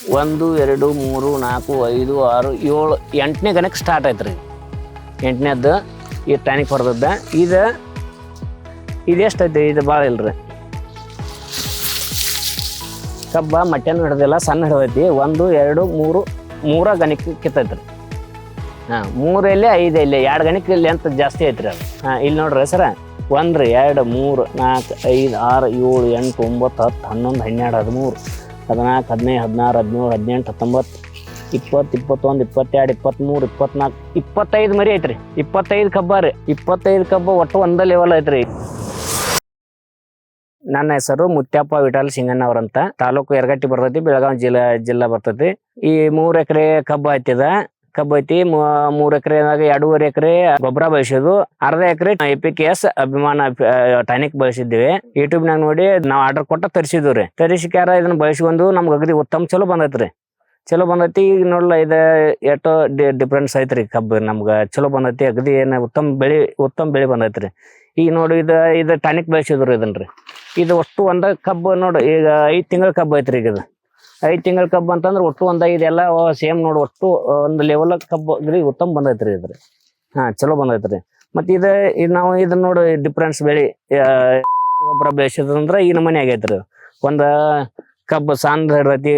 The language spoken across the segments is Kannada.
1 2 3 4 5 6 7 8ನೇ ಗಣಕ್ಕೆ ಸ್ಟಾರ್ಟ್ ಆಯ್ತು ರೀ. 8ನೇದ್ದು ಈ ಟಾನಿಕ್ ಹೊಡೆದದ್ದ. ಇದು ಎಷ್ಟೈತಿ? ಇದು ಭಾಳ ಇಲ್ರಿ. ಕಬ್ಬ ಮಟ್ಟೆನೂ ಹಿಡ್ದಿಲ್ಲ, ಸಣ್ಣ ಹಿಡ್ದೈತಿ. 1 2 3 3 ಗಣಕ್ಕೆ ಕಿತ್ತೈತ್ರಿ. 3 ಎಲ್ಲಿ 5 ಎಲ್ಲಿ 2 ಗಣಕ್ಕೆ ಇಲ್ಲಿ ಅಂತ ಜಾಸ್ತಿ ಐತ್ರಿ ಅದು. ಇಲ್ಲಿ ನೋಡ್ರಿ ಸರ, 1 2 3 4 5 6 7 8 9 10 11 12 13 14 15 16 17 18 19 20 21 22 23 24 25 ಮರಿ ಐತ್ರಿ. 25 ಕಬ್ಬ ರೀ. 25 ಕಬ್ಬ ಒಟ್ಟು ಒಂದ ಲೆವೆಲ್ ಐತ್ರಿ. ನನ್ನ ಹೆಸರು ಮುತ್ಯಪ್ಪ ವಿಠಲ್ ಸಿಂಗಣ್ಣ ಅವರಂತ. ತಾಲೂಕು ಯರಗಟ್ಟಿ ಬರ್ತೈತಿ, ಬೆಳಗಾವಿ ಜಿಲ್ಲಾ ಬರ್ತೈತಿ. ಈ 3 ಎಕರೆ ಕಬ್ಬ ಐತಿ. 3 ಎಕರೆನಾಗ 2.5 ಎಕರೆ ಗೊಬ್ಬರ ಬಳಸೋದು, ಅರ್ಧ ಎಕರೆ APKS ಅಭಿಮಾನ ಟಾನಿಕ್ ಬಳಸಿದ್ದೀವಿ. ಯೂಟ್ಯೂಬ್ನಾಗ ನೋಡಿ ನಾವು ಆರ್ಡರ್ ಕೊಟ್ಟ ತರಿಸಿದ್ವಿ ರೀ. ತರಿಸಿಕ್ಯಾರ ಇದನ್ನ ಬಳಸ್ಕೊಂಡು ನಮ್ಗೆ ಅಗದಿ ಉತ್ತಮ ಚಲೋ ಬಂದೈತ್ರಿ. ಈಗ ನೋಡ್ಲ ಇದು ಎಷ್ಟೋ ಡಿಫ್ರೆನ್ಸ್ ಐತ್ರಿ. ಕಬ್ಬು ನಮ್ಗೆ ಚಲೋ ಬಂದೈತಿ, ಅಗದಿ ಏನು ಉತ್ತಮ ಬೆಳೆ ಬಂದೈತ್ರಿ. ಈಗ ನೋಡಿ ಇದು ಟಾನಿಕ್ ಬೆಳೆಸಿದ್ರು ಇದನ್ರಿ. ಇದು ಒಟ್ಟು ಒಂದ ಕಬ್ಬು ನೋಡಿ, ಈಗ 5 ತಿಂಗಳ ಕಬ್ಬು ಐತ್ರಿ. ಈಗ ಇದು 5 ತಿಂಗಳ ಕಬ್ಬು ಅಂತಂದ್ರೆ ಒಟ್ಟು ಇದೆಲ್ಲ ಸೇಮ್ ನೋಡಿ, ಒಟ್ಟು ಒಂದು ಲೆವೆಲ್ ಕಬ್ಬು ಅಗದಿ ಉತ್ತಮ ಬಂದೈತ್ರಿ ಇದ್ರಿ. ಚಲೋ ಬಂದೈತ್ರಿ. ಮತ್ತೆ ಇದು ನಾವು ಇದನ್ನ ನೋಡಿ ಡಿಫ್ರೆನ್ಸ್ ಬೆಳೆ ಗೊಬ್ಬರ ಬೆಳೆಸಿದ್ರಂದ್ರೆ ಈ ನಮೂನೆ ಆಗೈತ್ರಿ. ಒಂದು ಕಬ್ಬು ಸಣ್ಣ ಹಿಡ್ದೈತಿ,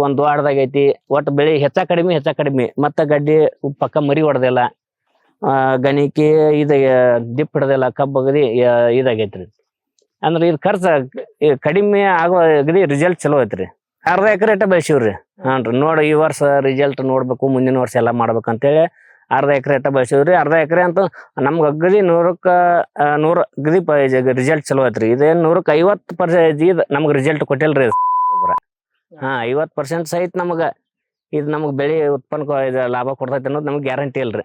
ಒಂದು ವಾರದಾಗೈತಿ. ಒಟ್ಟು ಬೆಳೆ ಹೆಚ್ಚ ಕಡಿಮೆ. ಮತ್ತೆ ಗಡ್ಡಿ ಪಕ್ಕ ಮರಿ ಹೊಡೆದಿಲ್ಲ, ಗಣಿಕೆ ದಿಪ್ ಹಿಡ್ದಿಲ್ಲ. ಕಬ್ಬು ಅಗದಿ ಇದಾಗೈತ್ರಿ. ಅಂದ್ರೆ ಇದು ಖರ್ಚು ಕಡಿಮೆ ಆಗೋ ಅಗದಿ ರಿಸಲ್ಟ್ ಚಲೋ ಐತ್ರಿ. ಅರ್ಧ ಎಕರೆ ಬೆಳೆಸಿವ್ರಿ. ನೋಡಿ ಈ ವರ್ಷ ರಿಸಲ್ಟ್ ನೋಡ್ಬೇಕು, ಮುಂದಿನ ವರ್ಷ ಎಲ್ಲ ಮಾಡ್ಬೇಕಂತೇಳಿ ಅರ್ಧ ಎಕರೆ ಬೆಳೆಸಿವ್ರಿ. ಅರ್ಧ ಎಕರೆ ಅಂತ ನಮ್ಗೆ ಅಗದಿ 100 ಅಗದಿ ರಿಸಲ್ಟ್ ಚಲೋ ಐತ್ರಿ. ಇದೇನು 150% ನಮ್ಗೆ ರಿಸಲ್ಟ್ ಕೊಟ್ಟಿಲ್ರಿ ಗೊಬ್ಬರ. 50% ಸಹಿತ ನಮಗೆ ಬೆಳೆ ಉತ್ಪನ್ನ ಲಾಭ ಕೊಡ್ತೈತಿ ಅನ್ನೋದು ನಮ್ಗೆ ಗ್ಯಾರಂಟಿ ಇಲ್ರಿ.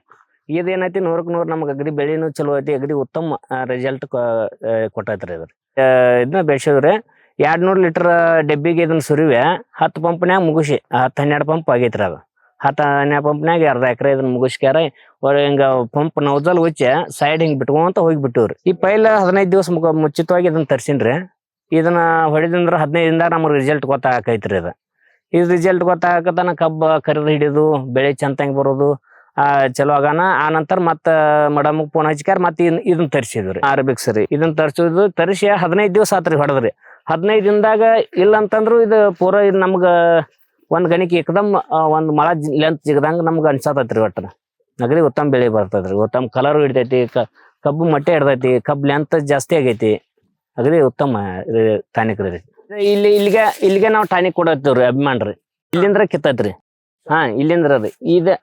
ಇದೇನೈತಿ 100ಕ್ಕೆ 100 ನಮ್ಗೆ ಅಗದಿ ಬೆಳೆನೂ ಚಲೋ ಐತಿ, ಅಗದಿ ಉತ್ತಮ ರಿಸಲ್ಟ್ ಕೊಟ್ಟೈತ್ರಿ. ಇದನ್ನ ಬೆಳೆಸಿದ್ರಿ. 200 ಲೀಟರ್ ಡಬ್ಬಿಗೆ ಇದನ್ನ ಸುರಿವೆ 10 ಪಂಪ್ನ್ಯಾಗ ಮುಗಿಸಿ 10-12 ಪಂಪ್ ಆಗೈತ್ರಿ. ಅದು 10-12 ಪಂಪ್ನ್ಯಾಗ ಅರ್ಧ ಎಕರೆ ಇದನ್ನ ಮುಗಿಸ್ಕ್ಯಾರ ಹಿಂಗ ಪಂಪ್ ನೌಜಲ್ ಉಚ್ಚ ಸೈಡ್ ಹಿಂಗ್ ಬಿಟ್ಕೊಂತ ಹೋಗಿಬಿಟ್ಟವ್ರಿ. ಈ ಪೈಲ 15 ದಿವಸ ಮುಂಚಿತವಾಗಿ ಇದನ್ನ ತರ್ಸಿನ್ರಿ. ಇದನ್ನ ಹೊಡಿದಂದ್ರ 15 ದಿನದಾಗ ನಮ್ಗೆ ರಿಸಲ್ಟ್ ಗೊತ್ತಾಗೈತ್ರಿ. ಇದು ರಿಸಲ್ಟ್ ಗೊತ್ತಾಗತನ ಕಬ್ಬ ಕರಿದು ಹಿಡಿದು ಬೆಳೆ ಚಂದಂಗ್ ಬರೋದು ಚಲೋ ಆಗಾನ. ಆ ನಂತರ ಮತ್ತ ಮಡಮ್ಗೆ ಫೋನ್ ಹಚ್ಕ್ಯಾರ ಮತ್ತೆ ಇದನ್ನ ತರಿಸಿದ್ರಿ. ಆರ್ಬಿಕ್ ಸರಿ ಇದನ್ನ ತರಿಸಿ 15 ದಿವಸ ಆತ್ರಿ ಹೊಡೆದ್ರಿ. 15 ದಿನದಾಗ ಇಲ್ಲ ಅಂತಂದ್ರು ಇದು ಪೂರ ಇದು ನಮ್ಗೆ ಒಂದ್ ಗಣಿಕೆ ಏಕದಮ್ ಒಂದ್ ಮಳ ಲೆಂತ್ ಜಿಗದಂಗ ನಮ್ಗೆ ಅನ್ಸತೈತ್ರಿ. ಒಟ್ಟನ ಅಗದಿ ಉತ್ತಮ ಬೆಳೆ ಬರ್ತೈತ್ರಿ. ಉತ್ತಮ ಕಲರ್ ಹಿಡ್ತೈತಿ, ಕಬ್ಬು ಮಟ್ಟೆ ಹಿಡ್ದೈತಿ, ಕಬ್ಬು ಲೆಂತ್ ಜಾಸ್ತಿ ಆಗೈತಿ. ಅಗದಿ ಉತ್ತಮ ಟಾನಿಕ್ ರೀ. ಇಲ್ಲಿಗೆ ನಾವು ಟಾನಿಕ್ ಕೊಡತ್ತೀವ್ರಿ ಅಭಿಮಾನ್ರಿ. ಇಲ್ಲಿಂದ್ರ ಕಿತ್ತೈತ್ರಿ. ಇಲ್ಲಿಂದ್ರ ರೀ ಇದು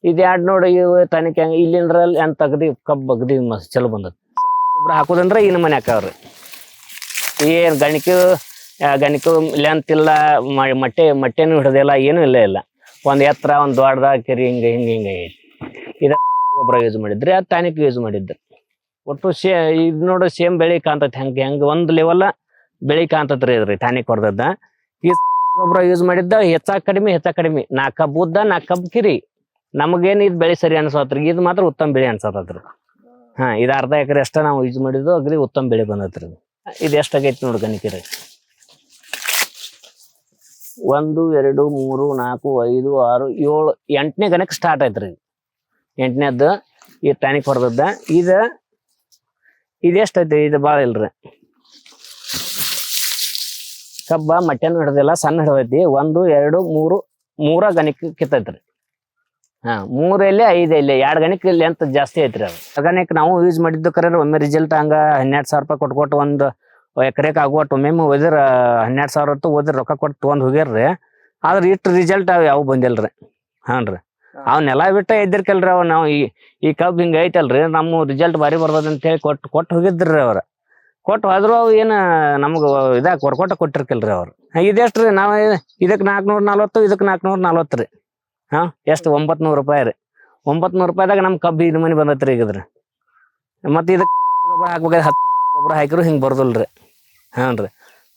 2 ನೋಡಿ ಟಾನಿಕ್ ಹೆಂಗ ಇಲ್ಲಿಂದ್ರ ಎಂತ ಅಗದಿ ಕಬ್ಬು ಅಗದಿ ಚಲೋ ಬಂದತ್. ಗೊಬ್ಬರ ಹಾಕೋದಂದ್ರ ಈ ನಮೂನೆ ಹಾಕಾವ್ರಿ. ಏನ್ ಗಣಿಕೆ ಲೆಂತ್ ಇಲ್ಲ, ಮಟ್ಟೆನೂ ಹಿಡ್ದಿಲ್ಲ, ಏನೂ ಇಲ್ಲ. ಒಂದ್ ಎತ್ತರ ಒಂದ್ ದೊಡ್ಡದ ಕೆರಿ ಹಿಂಗ ಐತಿ. ಇದ ಗೊಬ್ಬರ ಯೂಸ್ ಮಾಡಿದ್ರಿ, ಅದು ಟಾನಿಕ್ ಯೂಸ್ ಮಾಡಿದ್ರಿ. ಒಟ್ಟು ಇದು ನೋಡಿ ಸೇಮ್ ಬೆಳಿ ಕಾಣ್ತೈತಿ. ಹೆಂಗ ಒಂದ್ ಲೆವೆಲ್ ಬೆಳಿ ಕಾಣ್ತತ್ರಿ ಇದ್ರಿ ಟಾನಿಕ್ ಹೊಡೆದದ್ದ. ಈ ಗೊಬ್ಬರ ಯೂಸ್ ಮಾಡಿದ್ದ ಹೆಚ್ಚ ಕಡಿಮೆ 4 ಕಬ್ಬು ಉದ್ದ 4 ಕಬ್ಬು ಕಿರಿ. ನಮಗೇನು ಇದು ಬೆಳೆ ಸರಿ ಅನ್ಸತ್ರಿ. ಇದು ಮಾತ್ರ ಉತ್ತಮ ಬೆಳೆ ಅನ್ಸತ್ರಿ. ಇದು ಅರ್ಧ ಎಕರೆ ಅಷ್ಟ ನಾವು ಯೂಸ್ ಮಾಡಿದ್ದು, ಅಗ್ರಿ ಉತ್ತಮ ಬೆಳೆ ಬಂದತ್ರಿ. ಇದು ಎಷ್ಟಾಗೈತಿ ನೋಡಿ ಗಣಿಕೆ ರೀ. 1 2 3 4 5 6 7 8ನೇ ಗಣಕ್ಕೆ ಸ್ಟಾರ್ಟ್ ಆಯ್ತ್ರಿ. 8ನೇದ್ದು ಈ ಟಾನಿಕ್ ಹೊಡೆದದ್ದ. ಇದು ಎಷ್ಟೈತಿ? ಇದು ಭಾಳ ಇಲ್ರಿ. ಕಬ್ಬ ಮಟ್ಟೆನೂ ಹಿಡ್ದಿಲ್ಲ, ಸಣ್ಣ ಹಿಡ್ದೈತಿ. 1 2 3 ಗಣಿಕೆ ಕಿತ್ತೈತ್ರಿ. 3 ಎಲ್ಲಿ 5 ಎಲ್ಲಿ 2 ಗಣಿಕೆ ಲೆಂತ್ ಜಾಸ್ತಿ ಐತ್ರಿ. ಅದು ಆರ್ಗಾನಿಕ್ ನಾವು ಯೂಸ್ ಮಾಡಿದ್ದು ಕರೆ ಒಮ್ಮೆ ರಿಸಲ್ಟ್ ಹಂಗ 12,000 ರೂಪಾಯಿ ಕೊಟ್ಕೊಟ್ಟು ಒಂದು ಎಕರೆಗೆ ಆಗುವಟ್ಟು ಒಮ್ಮೆ ಓದಿರ 12,000 ಓದಿರ ರೊಕ್ಕ ಕೊಟ್ಟು ತೊಗೊಂಡ್ ಹೋಗ್ಯಾರ್ರಿ. ಆದ್ರೆ ಇಷ್ಟು ರಿಸಲ್ಟ್ ಯಾವ ಬಂದಿಲ್ರಿ. ರೀ ಅವ್ನೆಲ್ಲ ಬಿಟ್ಟ ಇದ್ದಿರ್ಕಲ್ರಿ. ನಾವು ಈ ಕಬ್ಬು ಹಿಂಗ ಐತಲ್ರಿ, ನಮ್ಮ ರಿಸಲ್ಟ್ ಭಾರಿ ಬರ್ತದ ಅಂತ ಹೇಳಿ ಕೊಟ್ಟು ಹೋಗಿದ್ರಿ. ಅವ್ರ ಕೊಟ್ಟು ಹೋದ್ರು ಅವು ಏನು ನಮ್ಗೆ ಕೊಟ್ಟಿರ್ಕಲ್ರಿ ಅವ್ರು. ಇದೆಷ್ಟ್ರಿ? ನಾವು ಇದಕ್ಕೆ 440, ಇದಕ್ಕೆ 440 ರೀ. ಎಷ್ಟು? 900 ರೂಪಾಯಿ ರೀ. 900 ರೂಪಾಯಿದಾಗ ನಮ್ಮ ಕಬ್ಬು ಇದು ಮನೆ ಬಂದತ್ರಿ ಈಗದ್ರಿ. ಮತ್ತೆ ಇದಕ್ಕೆ ಗೊಬ್ಬರ ಹಾಕ್ಬೇಕಾದ್ರೆ 10 ಗೊಬ್ಬರ ಹಾಕಿದ್ರು ಹಿಂಗೆ ಬರ್ದಲ್ರಿ. ರೀ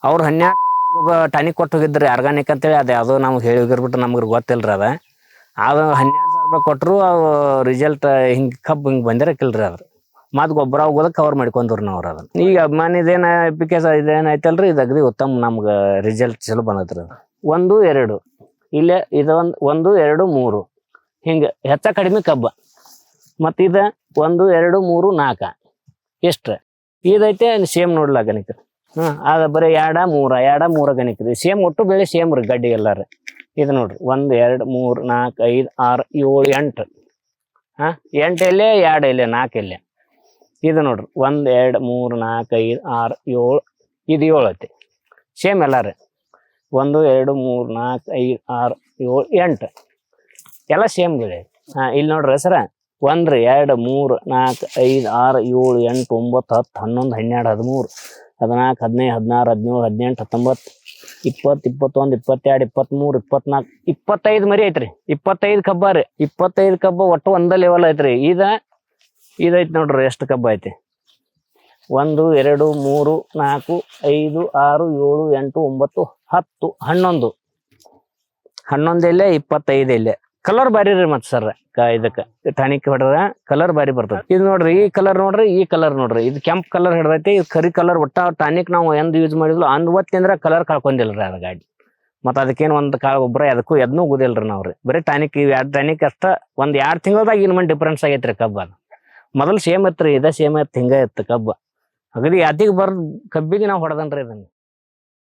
ಅವ್ರು 12 ಟಾನಿಕ್ ಕೊಟ್ಟು ಹೋಗಿದ್ರಿ ಆರ್ಗಾನಿಕ್ ಅಂತೇಳಿ. ಅದು ಯಾವುದೋ ನಮ್ಗೆ ಹೇಳಿ ಹೋಗಿರ್ಬಿಟ್ಟು ನಮ್ಗೆ ಗೊತ್ತಿಲ್ರಿ. ಅದು 12,000 ರೂಪಾಯಿ ಕೊಟ್ಟರು ಅವು ರಿಸಲ್ಟ್ ಹಿಂಗೆ ಕಬ್ಬು ಹಿಂಗೆ ಬಂದಿರಕಿಲ್ರಿ. ಅದ್ರ ಮತ್ತು ಗೊಬ್ಬರ ಹೋಗೋದಕ್ಕೆ ಕವರ್ ಮಾಡ್ಕೊಂಡ್ರು ನಾವು ಅದನ್ನ. ಈಗ ಅಭಿಮಾನಿದೇನು APKS ಇದೇನು ಐತಲ್ರಿ, ಇದು ಅಗದಿ ಉತ್ತಮ ನಮ್ಗೆ ರಿಸಲ್ಟ್ ಚಲೋ ಬಂದತ್ರಿ. 1 2 ಇಲ್ಲೇ ಒಂದು 2 3 ಹಿಂಗ ಹೆಚ್ಚ ಕಡಿಮೆ ಕಬ್ಬ. ಮತ್ತ ಇದ 1 2 3 4 ಎಷ್ಟ ಇದೈತೆ ಸೇಮ್ ನೋಡ್ಲಾಗನಿಕ್ರಿ. ಅದ ಬರೀ 2 3 2 3 ಗಣಿಕ್ರಿ. ಸೇಮ್ ಒಟ್ಟು ಬೆಳೆ ಸೇಮ್ ರೀ ಗಡ್ಡಿ ಎಲ್ಲಾರ. ಇದು ನೋಡ್ರಿ 1 2 3 4 5 6 7 8 8 ಎಲೆ 2 ಎಲೆ 4 ಎಲೆ. ಇದು ನೋಡ್ರಿ 1 2 3 4 5 6 7 ಇದು 7 ಐತಿ ಸೇಮ್ ಎಲ್ಲಾರ. 1 2 3 4 5 6 7 8 ಎಲ್ಲ ಸೇಮ್ ಬೆಳೆ. ಇಲ್ಲಿ ನೋಡ್ರಿ ಸರ 1 2 3 4 5 6 7 8 9 10 11 12 13 14 15 16 17 18 19 20 21 22 23 24 25 ಮರಿ ಐತ್ರಿ. 25 ಕಬ್ಬ ರೀ. 25 ಕಬ್ಬ ಒಟ್ಟು ಒಂದ ಲೆವೆಲ್ ಐತ್ರಿ. ಇದೈತಿ ನೋಡ್ರಿ ಎಷ್ಟು ಕಬ್ಬ ಐತಿ. 1 2 3 4 5 6 7 8 9 10 11 11 ಎಲೆ 25 ಎಲೆ. ಕಲರ್ ಬಾರಿ ರೀ ಮತ್ ಸರ್ ಇದಕ್ಕ ಟಾನಿಕ್ ಹೊಡ್ರ ಕಲರ್ ಬಾರಿ ಬರ್ತದೆ. ಇದು ನೋಡ್ರಿ ಈ ಕಲರ್ ನೋಡ್ರಿ, ಈ ಕಲರ್ ನೋಡ್ರಿ. ಇದು ಕೆಂಪ್ ಕಲರ್ ಹಿಡ್ದೈತಿ. ಇದು ಕರಿ ಕಲರ್ ಒಟ್ಟ ಟಾನಿಕ್ ನಾವು ಎಂದ್ ಯೂಸ್ ಮಾಡಿದ್ಲು ಅಂದ್ರ ಕಲರ್ ಕಳ್ಕೊಂಡಿಲ್ರಿ ಅದ ಗಾಡಿ. ಮತ್ತ ಅದಕ್ಕೇನ್ ಒಂದ್ ಕಾಳು ಗೊಬ್ಬರ ಅದಕ್ಕೂ ಎದ್ನೂ ಗುದಿಲ್ರಿ ನಾವ್ರಿ. ಬರೀ ಟಾನಿಕ್ ಇವ್ 2 ಟಾನಿಕ್ ಅಷ್ಟ ಒಂದ್ 2 ತಿಂಗಳದಾಗ ಇನ್ಮೇಲೆ ಡಿಫ್ರೆನ್ಸ್ ಆಗೈತ್ರಿ ಕಬ್ಬ. ಮೊದಲು ಸೇಮ್ ಇತ್ರಿ, ಇದ ಸೇಮ್ ಇತ್ತು, ಹಿಂಗ ಇತ್ತು ಕಬ್ಬ. ಅಗದಿ ಅತಿಗೆ ಕಬ್ಬಿಗೆ ನಾವು ಹೊಡೆದನ್ರಿ ಇದನ್ನ.